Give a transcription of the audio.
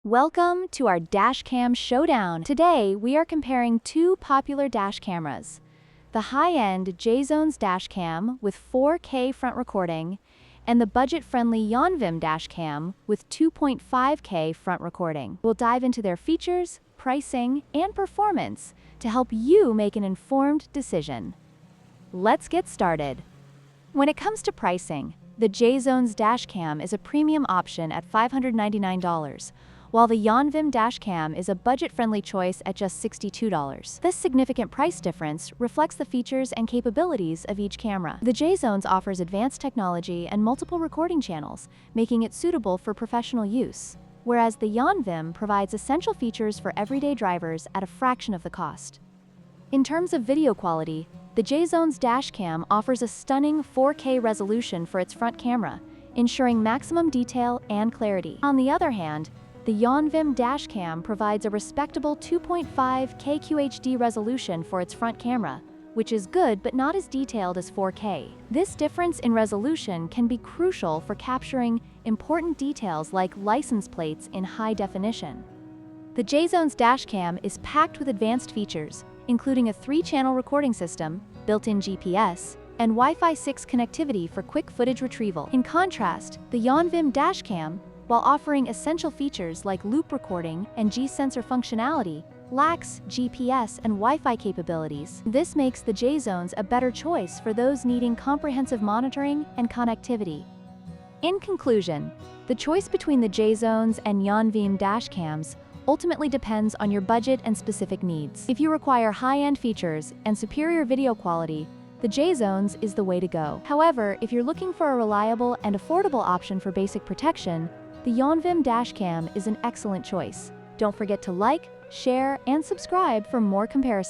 Welcome to our dashcam showdown. Today, we are comparing two popular dash cameras. The high-end J-Zones dashcam with 4K front recording and the budget-friendly Yonvim dashcam with 2.5K front recording. We'll dive into their features, pricing, and performance to help you make an informed decision. Let's get started. When it comes to pricing, the J-Zones dashcam is a premium option at $599, while the Yonvim dashcam is a budget-friendly choice at just $62. This significant price difference reflects the features and capabilities of each camera. The J-Zones offers advanced technology and multiple recording channels, making it suitable for professional use, whereas the Yonvim provides essential features for everyday drivers at a fraction of the cost. In terms of video quality, the J-Zones dashcam offers a stunning 4K resolution for its front camera, ensuring maximum detail and clarity. On the other hand, the Yonvim dashcam provides a respectable 2.5K QHD resolution for its front camera, which is good but not as detailed as 4K. This difference in resolution can be crucial for capturing important details like license plates in high definition. The J-Zones dashcam is packed with advanced features, including a 3-channel recording system, built-in GPS, and Wi-Fi 6 connectivity for quick footage retrieval. In contrast, the Yonvim dashcam, while offering essential features like loop recording and G-sensor functionality, lacks GPS and Wi-Fi capabilities. This makes the J-Zones a better choice for those needing comprehensive monitoring and connectivity. In conclusion, the choice between the J-Zones and Yonvim dashcams ultimately depends on your budget and specific needs. If you require high-end features and superior video quality, the J-Zones is the way to go. However, if you're looking for a reliable and affordable option for basic protection, the Yonvim dashcam is an excellent choice. Don't forget to like, share, and subscribe for more comparisons.